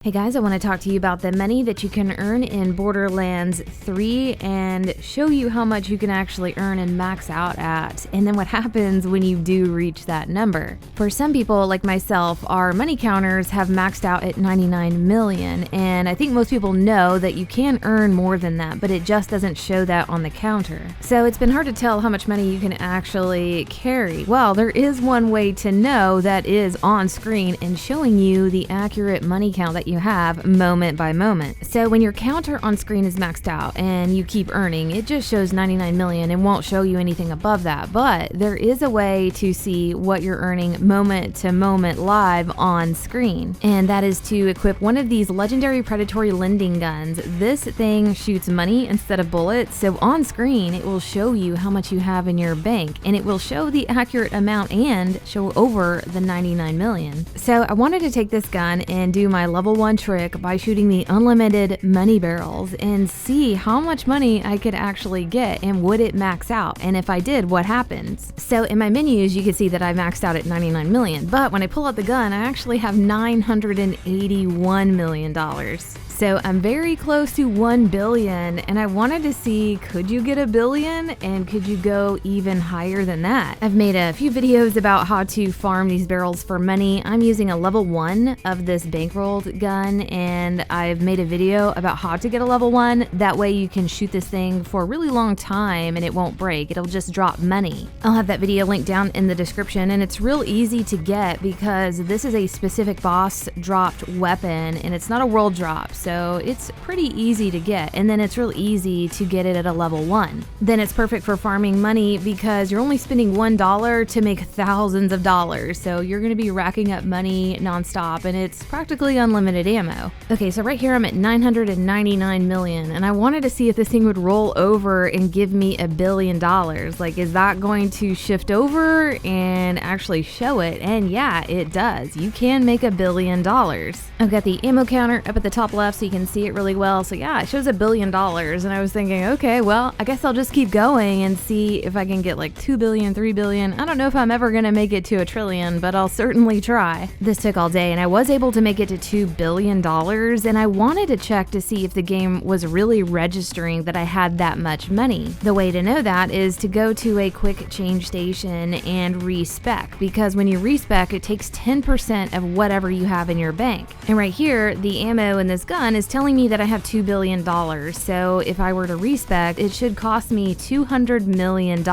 Hey guys, I want to talk to you about the money that you can earn in Borderlands 3 and show you how much you can actually earn and max out at, and then what happens when you do reach that number. For some people like myself, our money counters have maxed out at 99 million, and I think most people know that you can earn more than that, but it just doesn't show that on the counter. So it's been hard to tell how much money you can actually carry. Well, there is one way to know that is on screen and showing you the accurate money count that you have moment by moment. So when your counter on screen is maxed out and you keep earning, it just shows 99 million and won't show you anything above that. But there is a way to see what you're earning moment to moment live on screen, and that is to equip one of these legendary predatory lending guns. This thing shoots money instead of bullets, so on screen it will show you how much you have in your bank, and it will show the accurate amount and show over the 99 million. So I wanted to take this gun and do my level 1 trick by shooting the unlimited money barrels and see how much money I could actually get and would it max out, and if I did, what happens. So in my menus you can see that I maxed out at 99 million, but when I pull out the gun I actually have $981 million. So I'm very close to 1 billion, and I wanted to see, could you get a billion and could you go even higher than that? I've made a few videos about how to farm these barrels for money. I'm using a level 1 of this bankrolled gun, and I've made a video about how to get a level 1. That way you can shoot this thing for a really long time and it won't break. It'll just drop money. I'll have that video linked down in the description, and it's real easy to get because this is a specific boss dropped weapon and it's not a world drop. So it's pretty easy to get, and then it's real easy to get it at a level 1. Then it's perfect for farming money because you're only spending $1 to make thousands of dollars, so you're going to be racking up money nonstop, and it's practically unlimited ammo. Okay, so right here I'm at 999 million, and I wanted to see if this thing would roll over and give me $1 billion. Like, is that going to shift over and actually show it? And yeah, it does. You can make $1 billion. I've got the ammo counter up at the top left so you can see it really well. So yeah, it shows $1 billion, and I was thinking, okay, well, I guess I'll just keep going and see if I can get like 2 billion, 3 billion. I don't know if I'm ever gonna make it to a trillion, but I'll certainly try. This took all day, and I was able to make it to $2 billion, and I wanted to check to see if the game was really registering that I had that much money. The way to know that is to go to a quick change station and respec, because when you respec, it takes 10% of whatever you have in your bank. And right here, the ammo in this gun is telling me that I have $2 billion. So if I were to respec, it should cost me $200 million.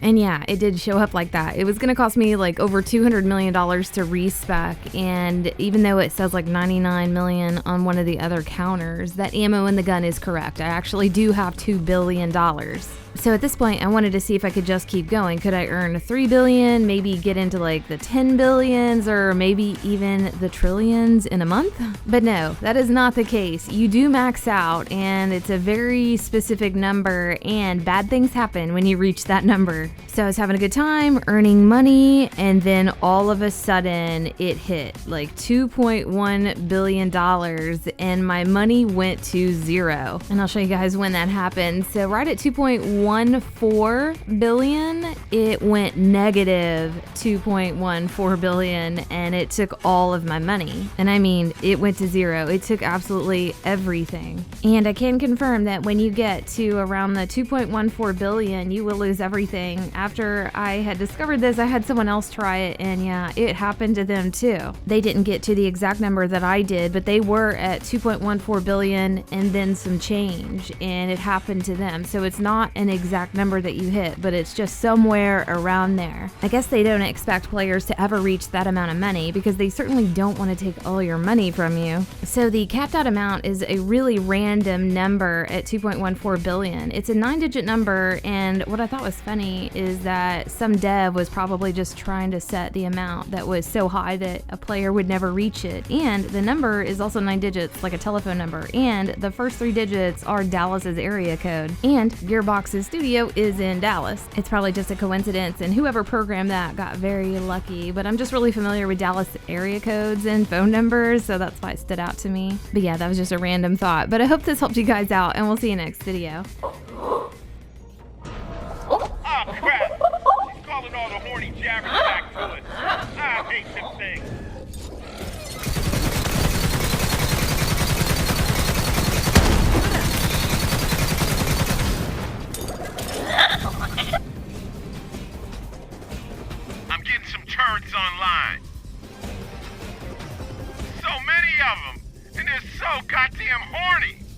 And yeah, it did show up like that. It was gonna cost me like over $200 million to respec. And even though it says like 99 million on one of the other counters, that ammo in the gun is correct. I actually do have $2 billion. So at this point, I wanted to see if I could just keep going. Could I earn 3 billion, maybe get into like the 10 billions, or maybe even the trillions in a month? But no, that is not the case. You do max out, and it's a very specific number, and bad things happen when you reach that number. So I was having a good time, earning money, and then all of a sudden it hit like $2.1 billion, and my money went to zero. And I'll show you guys when that happened. So right at 2.14 billion, it went negative 2.14 billion, and it took all of my money. And I mean, it went to zero. It took absolutely everything. And I can confirm that when you get to around the 2.14 billion, you will lose everything. After I had discovered this, I had someone else try it, and yeah, it happened to them too. They didn't get to the exact number that I did, but they were at 2.14 billion and then some change, and it happened to them. So it's not an exact number that you hit, but it's just somewhere around there. I guess they don't expect players to ever reach that amount of money because they certainly don't want to take all your money from you. So the capped out amount is a really random number at 2.14 billion. It's a 9-digit number, and what I thought was funny is that some dev was probably just trying to set the amount that was so high that a player would never reach it. And the number is also 9 digits, like a telephone number, and the first 3 digits are Dallas's area code, and Gearbox's studio is in Dallas. It's probably just a coincidence, and whoever programmed that got very lucky, but I'm just really familiar with Dallas area codes and phone numbers, so that's why it stood out to me. But yeah, that was just a random thought, but I hope this helped you guys out, and we'll see you next video. Oh crap! She's calling all the horny jabbers back to us. I hate them things. turrets online. So many of them, and they're so goddamn horny.